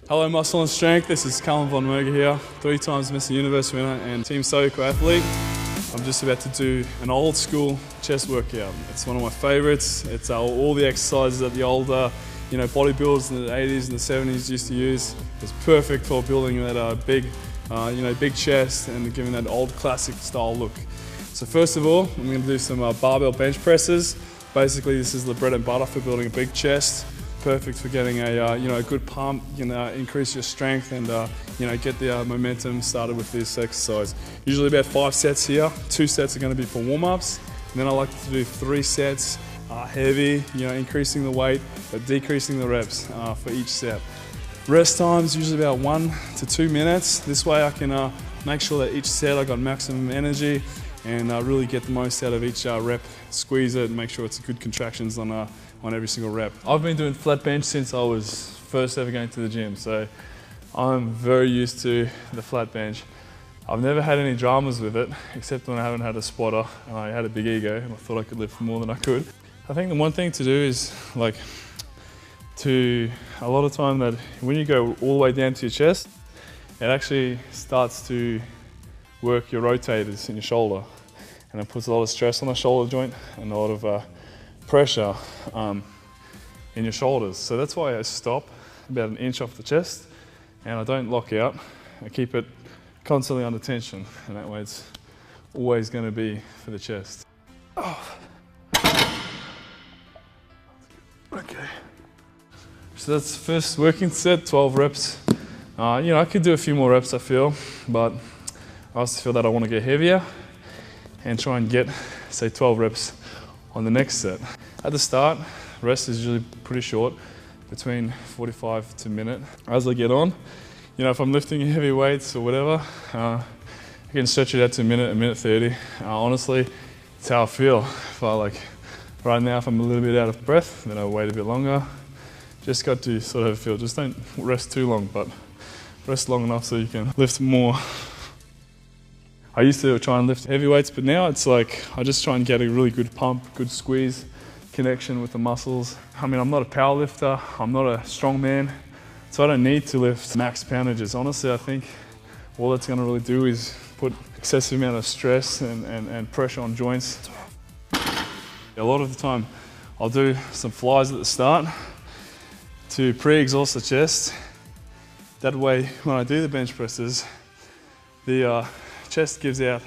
Hello Muscle and Strength, this is Kaalem von Moger here, 3 times Mr. Universe winner and Team Stoico athlete. I'm just about to do an old school chest workout. It's one of my favorites. It's all the exercises that the older bodybuilders in the 80s and the 70s used to use. It's perfect for building that big chest and giving that old classic style look. So first of all, I'm going to do some barbell bench presses. Basically this is the bread and butter for building a big chest. Perfect for getting a good pump, increase your strength and get the momentum started with this exercise. Usually about 5 sets here. 2 sets are going to be for warm-ups, and then I like to do 3 sets heavy, increasing the weight but decreasing the reps for each set. Rest times usually about 1 to 2 minutes. This way I can make sure that each set I got maximum energy and really get the most out of each rep. Squeeze it and make sure it's good contractions on every single rep. I've been doing flat bench since I was first ever going to the gym, so I'm very used to the flat bench. I've never had any dramas with it, except when I haven't had a spotter and I had a big ego and I thought I could lift more than I could. I think the one thing to do is a lot of time that when you go all the way down to your chest, it actually starts to work your rotators in your shoulder, and it puts a lot of stress on the shoulder joint and a lot of pressure in your shoulders. So that's why I stop about 1 inch off the chest and I don't lock out. I keep it constantly under tension, and that way it's always going to be for the chest. Oh. Okay. So that's the first working set, 12 reps. I could do a few more reps I feel, but I also feel that I want to get heavier and try and get, say, 12 reps on the next set. At the start, rest is usually pretty short, between 45 to a minute. As I get on, if I'm lifting heavy weights or whatever, I can stretch it out to a minute 30. Honestly, it's how I feel. If right now, if I'm a little bit out of breath, then I'll wait a bit longer. Just got to sort of feel, just don't rest too long, but rest long enough so you can lift more. I used to try and lift heavy weights, but now it's like I just try and get a really good pump, good squeeze, connection with the muscles. I mean, I'm not a power lifter, I'm not a strong man, so I don't need to lift max poundages. Honestly, I think all that's going to really do is put excessive amount of stress and pressure on joints. A lot of the time, I'll do some flies at the start to pre-exhaust the chest. That way, when I do the bench presses, the chest gives out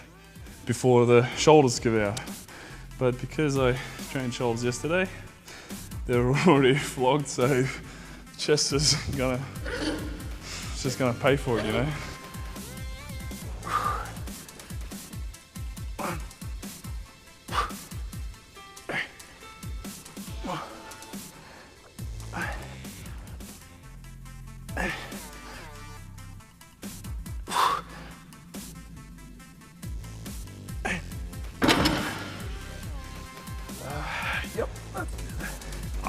before the shoulders give out. But because I trained shoulders yesterday, they're already flogged, so the chest is just gonna pay for it,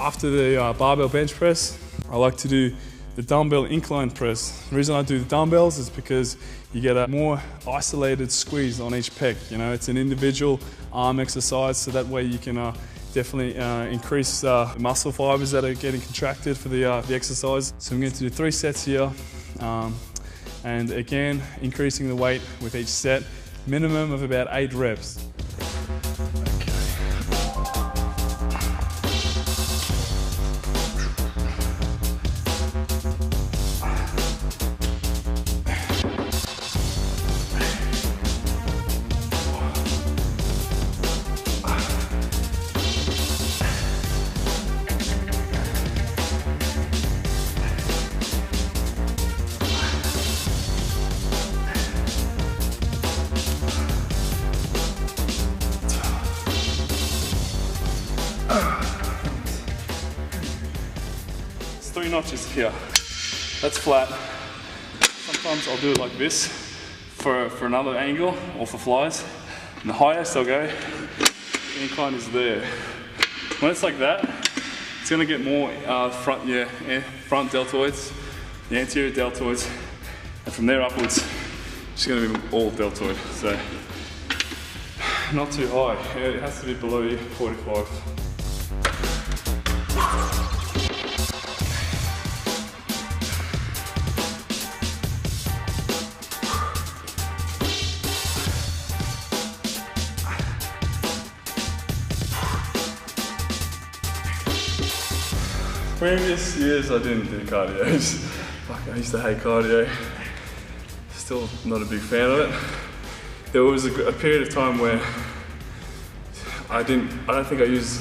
After the barbell bench press, I like to do the dumbbell incline press. The reason I do the dumbbells is because you get a more isolated squeeze on each pec. It's an individual arm exercise, so that way you can definitely increase the muscle fibers that are getting contracted for the exercise. So I'm going to do 3 sets here, and again, increasing the weight with each set, minimum of about 8 reps. It's 3 notches here. That's flat. Sometimes I'll do it like this for another angle or for flies. And the highest I'll go, the incline is there. When it's like that, it's going to get more front deltoids, the anterior deltoids, and from there upwards, it's going to be all deltoid. So not too high. It has to be below 45. Previous years I didn't do cardio. Fuck, I used to hate cardio. Still not a big fan of it. There was a period of time where I don't think I used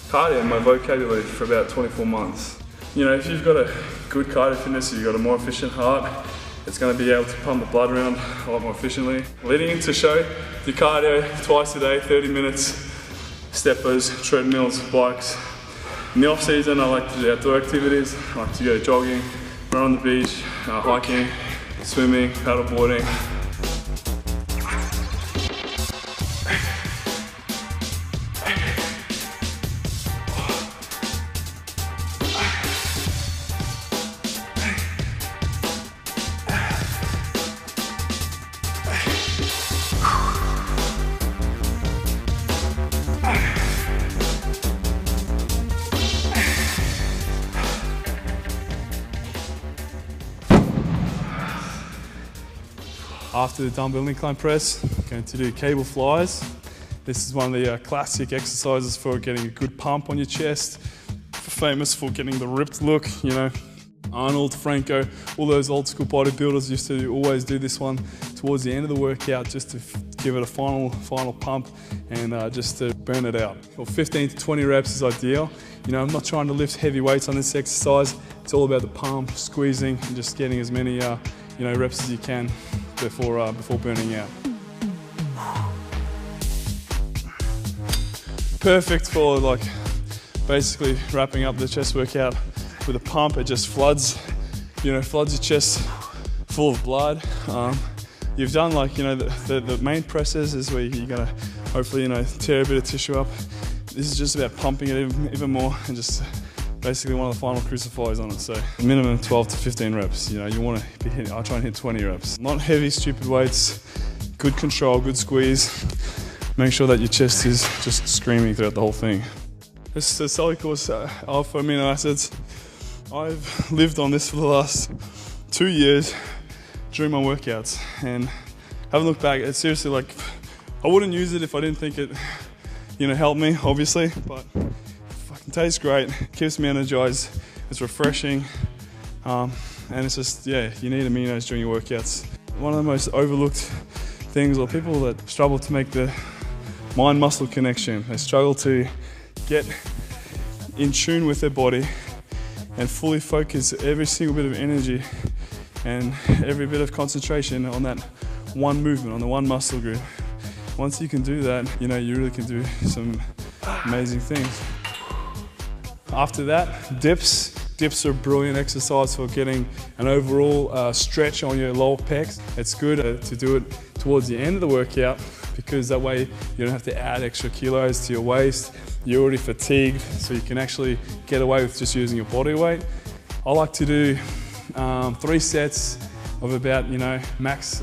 cardio in my vocabulary for about 24 months. You know, if you've got a good cardio fitness, you've got a more efficient heart, it's going to be able to pump the blood around a lot more efficiently. Leading into show, do cardio twice a day, 30 minutes, steppers, treadmills, bikes. In the off season, I like to do outdoor activities. I like to go jogging, run on the beach, hiking, swimming, paddleboarding. After the dumbbell incline press, I'm going to do cable flies. This is one of the classic exercises for getting a good pump on your chest. Famous for getting the ripped look, you know. Arnold, Franco, all those old school bodybuilders used to always do this one towards the end of the workout just to give it a final pump and just to burn it out. Well, 15 to 20 reps is ideal. You know, I'm not trying to lift heavy weights on this exercise. It's all about the pump, squeezing, and just getting as many reps as you can before burning out. Perfect for like basically wrapping up the chest workout with a pump. It just floods your chest full of blood. You've done like, you know, the main presses is where you're gonna hopefully, you know, tear a bit of tissue up. This is just about pumping it even more and just basically one of the final crucifiers on it. So minimum 12 to 15 reps. You know, you want to be hitting, I try and hit 20 reps. Not heavy, stupid weights, good control, good squeeze. Make sure that your chest is just screaming throughout the whole thing. This is a Course alpha amino acids. I've lived on this for the last 2 years during my workouts and haven't looked back. It's seriously like, I wouldn't use it if I didn't think it, you know, helped me, obviously, but it tastes great, keeps me energized, it's refreshing, and it's just, yeah, you need aminos during your workouts. One of the most overlooked things, or people that struggle to make the mind-muscle connection, they struggle to get in tune with their body and fully focus every single bit of energy and every bit of concentration on that one movement, on the one muscle group. Once you can do that, you know, you really can do some amazing things. After that, dips. Dips are a brilliant exercise for getting an overall stretch on your lower pecs. It's good to do it towards the end of the workout because that way you don't have to add extra kilos to your waist. You're already fatigued, so you can actually get away with just using your body weight. I like to do 3 sets of about, you know, max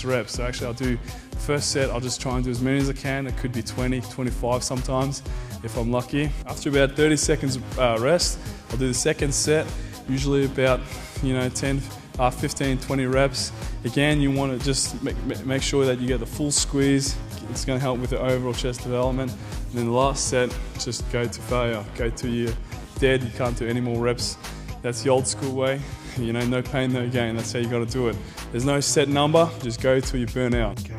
reps. So actually I'll do the first set, I'll just try and do as many as I can. It could be 20, 25 sometimes if I'm lucky. After about 30 seconds rest, I'll do the second set, usually about, you know, 15, 20 reps. Again, you want to just make sure that you get the full squeeze. It's going to help with the overall chest development. And then the last set, just go to failure. Go till you're dead, you can't do any more reps. That's the old school way. You know, no pain, no gain. That's how you got to do it. There's no set number, just go till you burn out. Okay.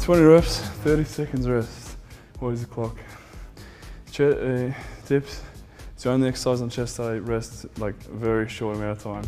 20 reps, 30 seconds rest. What is the clock? Dips. It's the only exercise on chest that I rest like a very short amount of time.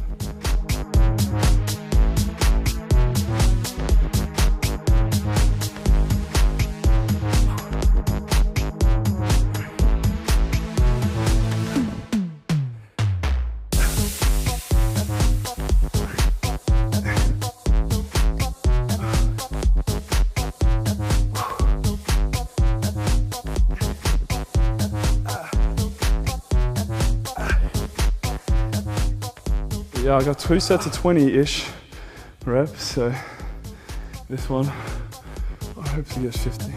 Yeah, I got 2 sets of 20-ish. reps. So this one, I hope to get 50.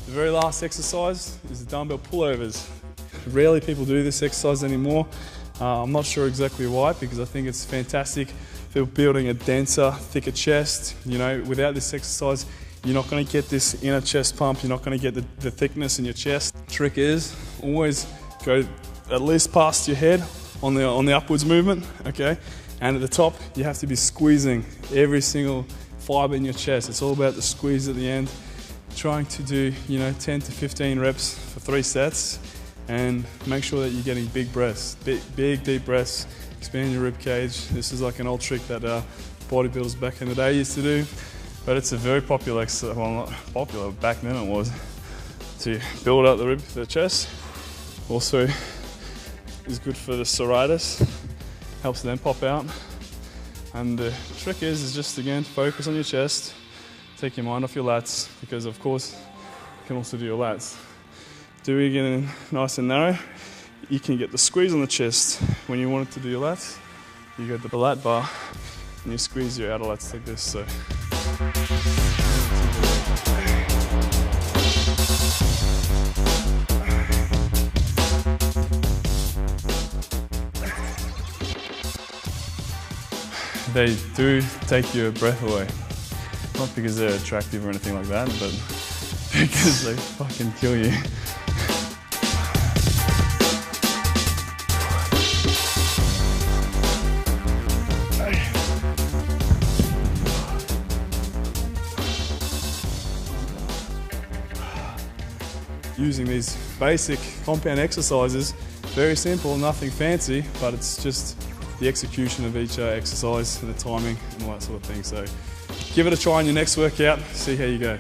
The very last exercise is the dumbbell pullovers. Rarely people do this exercise anymore. I'm not sure exactly why, because I think it's fantastic for building a denser, thicker chest. You know, without this exercise, you're not going to get this inner chest pump. You're not going to get the thickness in your chest. Trick is always go at least past your head on the upwards movement, okay? And at the top, you have to be squeezing every single fiber in your chest. It's all about the squeeze at the end. Trying to do, 10 to 15 reps for 3 sets, and make sure that you're getting big breaths, big deep breaths. Expand your rib cage. This is like an old trick that bodybuilders back in the day used to do, but it's a very popular exercise. Well, not popular, back then it was, to build up the chest. Also is good for the serratus, helps them pop out. And the trick is just again focus on your chest. Take your mind off your lats, because of course you can also do your lats. Doing it in nice and narrow, you can get the squeeze on the chest. When you want it to do your lats, you get the lat bar and you squeeze your outer lats like this. So they do take your breath away. Not because they're attractive or anything like that, but because they fucking kill you. Using these basic compound exercises, very simple, nothing fancy, but it's just the execution of each exercise and the timing and all that sort of thing. So give it a try in your next workout, see how you go.